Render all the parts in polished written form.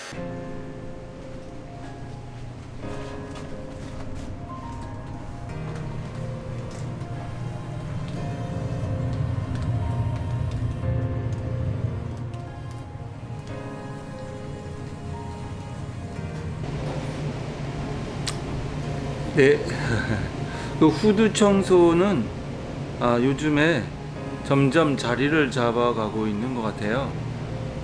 네. 그 후드 청소는 요즘에 점점 자리를 잡아가고 있는 것 같아요.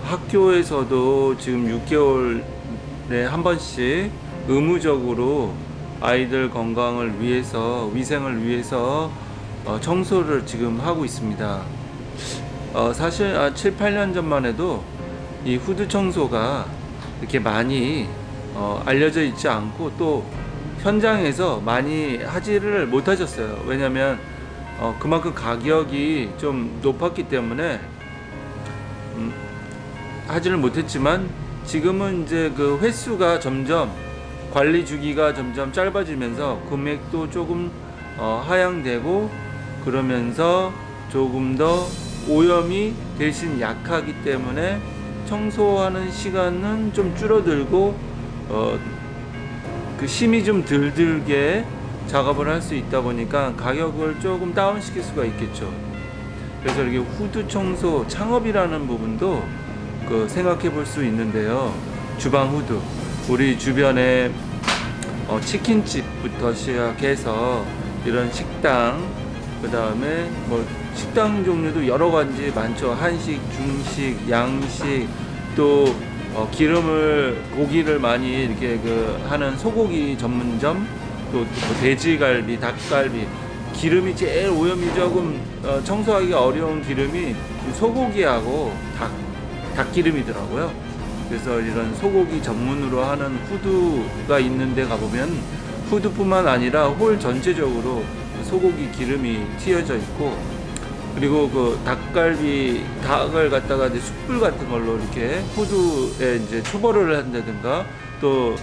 학교에서도 지금 6개월에 한 번씩 의무적으로 아이들 건강을 위해서, 위생을 위해서 청소를 지금 하고 있습니다. 사실 7, 8년 전만 해도 이 후드 청소가 이렇게 많이 알려져 있지 않고 또 현장에서 많이 하지를 못하셨어요. 왜냐면 그만큼 가격이 좀 높았기 때문에 하지를 못했지만, 지금은 이제 그 횟수가 점점, 관리 주기가 점점 짧아지면서 금액도 조금 하향되고, 그러면서 조금 더 오염이 대신 약하기 때문에 청소하는 시간은 좀 줄어들고 그 힘이 좀 덜 들게 작업을 할 수 있다 보니까 가격을 조금 다운 시킬 수가 있겠죠. 그래서 이렇게 후드 청소 창업이라는 부분도 생각해 볼 수 있는데요. 주방 후드, 우리 주변에 치킨집부터 시작해서 이런 식당, 그 다음에 뭐 식당 종류도 여러 가지 많죠. 한식, 중식, 양식, 또 고기를 많이 이렇게 하는 소고기 전문점, 또 돼지갈비, 닭갈비, 기름이 제일 오염이 조금 청소하기가 어려운 기름이 소고기하고 닭기름이더라고요. 그래서 이런 소고기 전문으로 하는 후드가 있는데 가보면 후드뿐만 아니라 홀 전체적으로 소고기 기름이 튀어져 있고, 그리고 닭을 갖다가 이제 숯불 같은 걸로 이렇게 후드에 이제 초벌을 한다든가, 또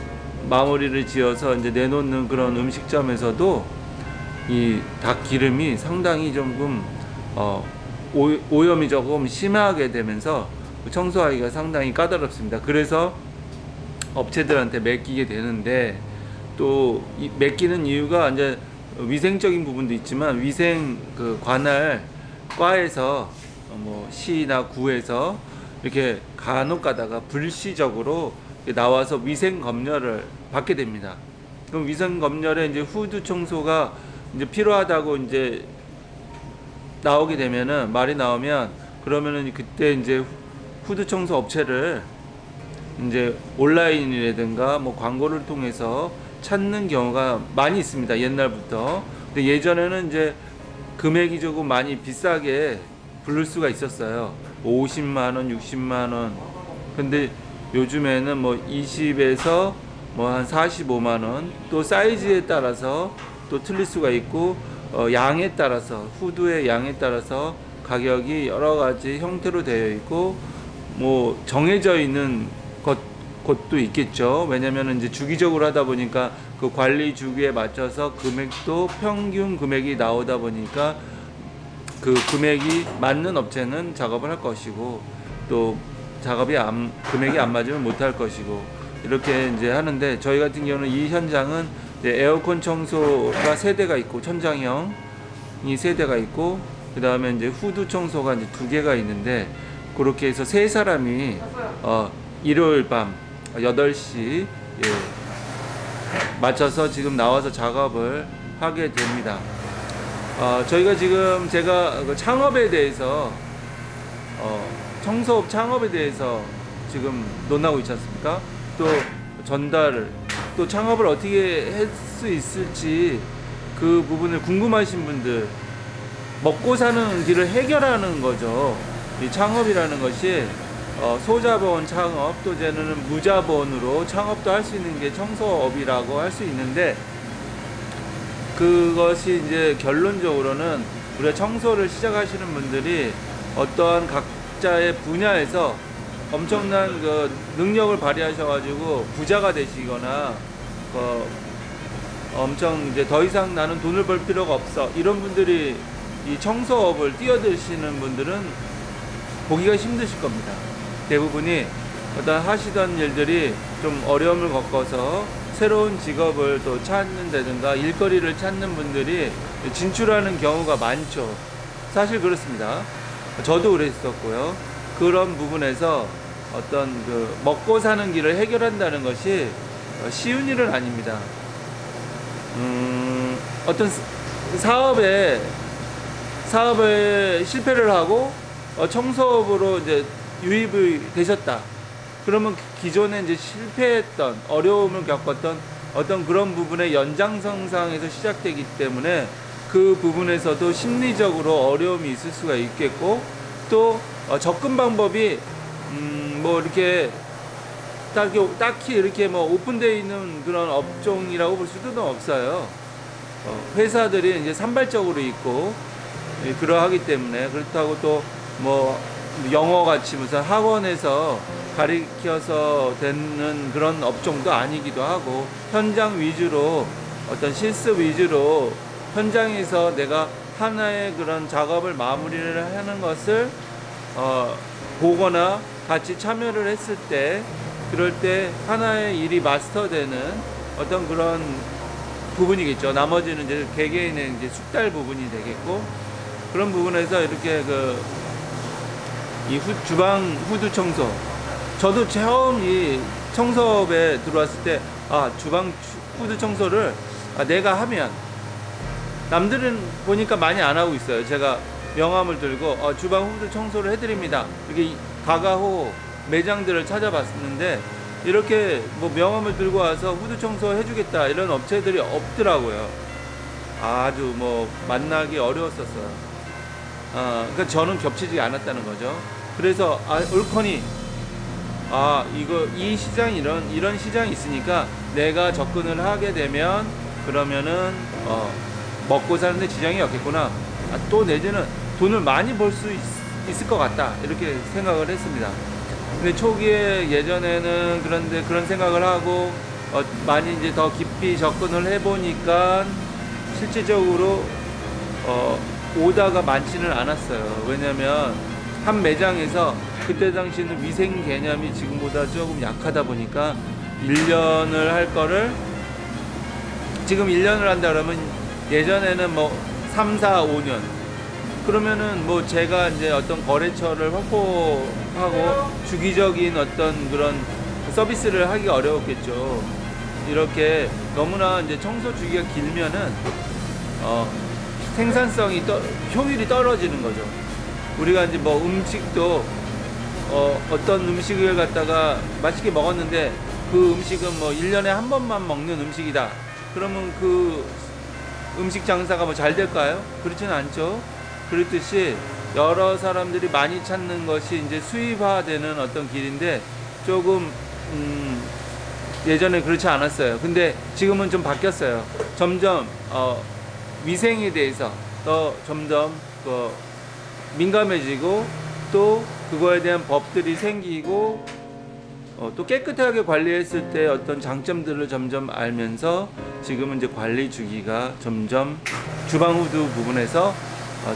마무리를 지어서 이제 내놓는 그런 음식점에서도 이 닭 기름이 상당히 조금 오염이 조금 심하게 되면서 청소하기가 상당히 까다롭습니다. 그래서 업체들한테 맡기게 되는데, 또 맡기는 이유가 이제 위생적인 부분도 있지만, 위생 관할 과에서 뭐 시나 구에서 이렇게 간혹 가다가 불시적으로 나와서 위생 검열을 받게 됩니다. 그럼 위생 검열에 이제 후드 청소가 이제 필요하다고 이제 나오게 되면은, 말이 나오면, 그러면은 그때 이제 후드 청소 업체를 이제 온라인이라든가 뭐 광고를 통해서 찾는 경우가 많이 있습니다. 옛날부터. 근데 예전에는 이제 금액이 조금 많이 비싸게 부를 수가 있었어요. 50만 원, 60만 원. 근데 요즘에는 뭐 20에서 뭐 한 45만 원, 또 사이즈에 따라서 또 틀릴 수가 있고, 양에 따라서, 후드의 양에 따라서 가격이 여러 가지 형태로 되어 있고, 뭐 정해져 있는 것도 있겠죠. 왜냐면 이제 주기적으로 하다 보니까 그 관리 주기에 맞춰서 금액도 평균 금액이 나오다 보니까 그 금액이 맞는 업체는 작업을 할 것이고, 또 금액이 안 맞으면 못 할 것이고, 이렇게 이제 하는데, 저희 같은 경우는 이 현장은 이제 에어컨 청소가 3대가 있고, 천장형이 3대가 있고, 그 다음에 이제 후드 청소가 이제 2개가 있는데, 그렇게 해서 3사람이 일요일 밤 8시 맞춰서 지금 나와서 작업을 하게 됩니다. 저희가 지금 제가 창업에 대해서 청소업 창업에 대해서 지금 논하고 있지 않습니까? 또 전달을, 또 창업을 어떻게 할 수 있을지 그 부분을 궁금하신 분들, 먹고 사는 길을 해결하는 거죠. 이 창업이라는 것이 소자본 창업, 또 이제는 무자본으로 창업도 할 수 있는 게 청소업이라고 할 수 있는데, 그것이 이제 결론적으로는 우리가 청소를 시작하시는 분들이 어떠한 각자의 분야에서 엄청난 능력을 발휘하셔가지고 부자가 되시거나 엄청 이제 더 이상 나는 돈을 벌 필요가 없어, 이런 분들이 이 청소업을 뛰어드시는 분들은 보기가 힘드실 겁니다. 대부분이 어떤 하시던 일들이 좀 어려움을 겪어서 새로운 직업을 또 찾는다든가 일거리를 찾는 분들이 진출하는 경우가 많죠. 사실 그렇습니다. 저도 그랬었고요. 그런 부분에서 어떤 그 먹고 사는 길을 해결한다는 것이 쉬운 일은 아닙니다. 어떤 사업에 실패를 하고 청소업으로 이제 유입이 되셨다. 그러면 기존에 이제 실패했던 어려움을 겪었던 어떤 그런 부분의 연장선상에서 시작되기 때문에 그 부분에서도 심리적으로 어려움이 있을 수가 있겠고 또 접근 방법이 뭐 이렇게 딱히 이렇게 뭐 오픈되어 있는 그런 업종이라고 볼 수도 없어요. 회사들이 이제 산발적으로 있고 그러하기 때문에 그렇다고 또 뭐 영어 같이 무슨 학원에서 가르쳐서 되는 그런 업종도 아니기도 하고 현장 위주로 어떤 실습 위주로 현장에서 내가 하나의 그런 작업을 마무리를 하는 것을 보거나 같이 참여를 했을 때 그럴 때 하나의 일이 마스터되는 어떤 그런 부분이겠죠. 나머지는 이제 개개인의 이제 숙달 부분이 되겠고 그런 부분에서 이렇게 이 주방 후드 청소 저도 처음 이 청소업에 들어왔을 때 주방 후드 청소를 내가 하면 남들은 보니까 많이 안 하고 있어요. 제가 명함을 들고 주방 후드 청소를 해드립니다. 이렇게 가가호 매장들을 찾아봤는데 이렇게 뭐 명함을 들고 와서 후드 청소 해주겠다 이런 업체들이 없더라고요. 아주 뭐 만나기 어려웠었어요. 그러니까 저는 겹치지 않았다는 거죠. 그래서 옳거니 이 시장 이런 시장이 있으니까 내가 접근을 하게 되면 그러면은 먹고 사는데 지장이 없겠구나. 또 내지는 돈을 많이 벌 수 있을 것 같다 이렇게 생각을 했습니다. 근데 초기에 예전에는 그런데 그런 생각을 하고 많이 이제 더 깊이 접근을 해보니까 실질적으로 오다가 많지는 않았어요. 왜냐면 한 매장에서 그때 당시에는 위생 개념이 지금보다 조금 약하다 보니까 1년을 할 거를 지금 1년을 한다 그러면 예전에는 뭐 3, 4, 5년 그러면은 뭐 제가 이제 어떤 거래처를 확보하고 주기적인 어떤 그런 서비스를 하기 어려웠겠죠. 이렇게 너무나 이제 청소 주기가 길면은 생산성이 효율이 떨어지는 거죠. 우리가 이제 뭐 음식도 어떤 음식을 갖다가 맛있게 먹었는데 그 음식은 뭐 1년에 한 번만 먹는 음식이다. 그러면 그 음식 장사가 뭐 잘 될까요? 그렇지는 않죠. 그렇듯이 여러 사람들이 많이 찾는 것이 이제 수입화되는 어떤 길인데 조금 예전에 그렇지 않았어요. 근데 지금은 좀 바뀌었어요. 점점 위생에 대해서 더 점점 민감해지고 또 그거에 대한 법들이 생기고 또 깨끗하게 관리했을 때 어떤 장점들을 점점 알면서 지금은 이제 관리 주기가 점점 주방 후드 부분에서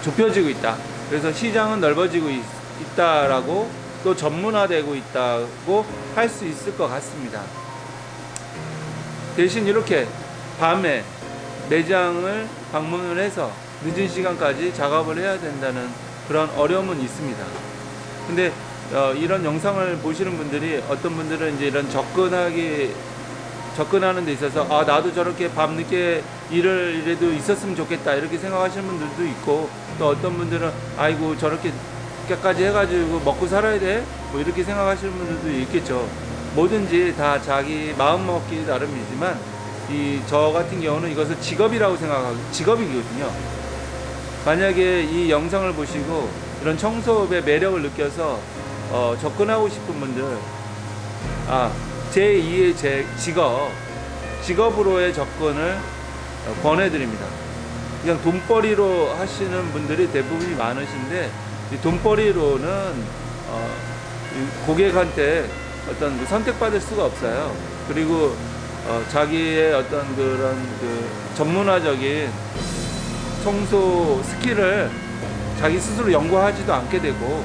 좁혀지고 있다. 그래서 시장은 넓어지고 있다라고 또 전문화되고 있다고 할 수 있을 것 같습니다. 대신 이렇게 밤에 매장을 방문을 해서 늦은 시간까지 작업을 해야 된다는 그런 어려움은 있습니다. 근데 이런 영상을 보시는 분들이 어떤 분들은 이제 이런 접근하는 데 있어서 나도 저렇게 밤늦게 일해도 있었으면 좋겠다 이렇게 생각하시는 분들도 있고 또 어떤 분들은 아이고 저렇게까지 해가지고 먹고 살아야 돼? 뭐 이렇게 생각하시는 분들도 있겠죠. 뭐든지 다 자기 마음 먹기 나름이지만 저 같은 경우는 이것을 직업이라고 생각하고 직업이거든요. 만약에 이 영상을 보시고 이런 청소업의 매력을 느껴서 접근하고 싶은 분들 제2의 제 직업으로의 접근을 권해드립니다. 그냥 돈벌이로 하시는 분들이 대부분이 많으신데 이 돈벌이로는 고객한테 어떤 선택받을 수가 없어요. 그리고 자기의 어떤 그런 전문화적인 청소 스킬을 자기 스스로 연구하지도 않게 되고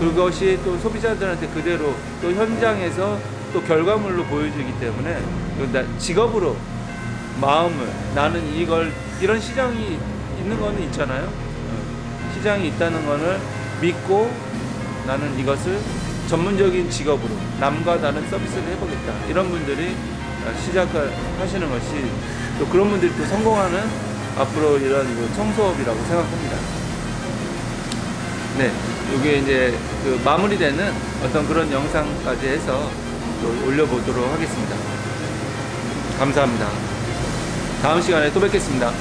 그것이 또 소비자들한테 그대로 또 현장에서 또 결과물로 보여지기 때문에 직업으로 마음을 나는 이런 시장이 있는 거는 있잖아요. 시장이 있다는 거를 믿고 나는 이것을 전문적인 직업으로 남과 다른 서비스를 해보겠다. 이런 분들이 시작하시는 것이 또 그런 분들이 또 성공하는 앞으로 이런 청소업이라고 생각합니다. 네, 이게 이제 그 마무리되는 어떤 그런 영상까지 해서 또 올려보도록 하겠습니다. 감사합니다. 다음 시간에 또 뵙겠습니다.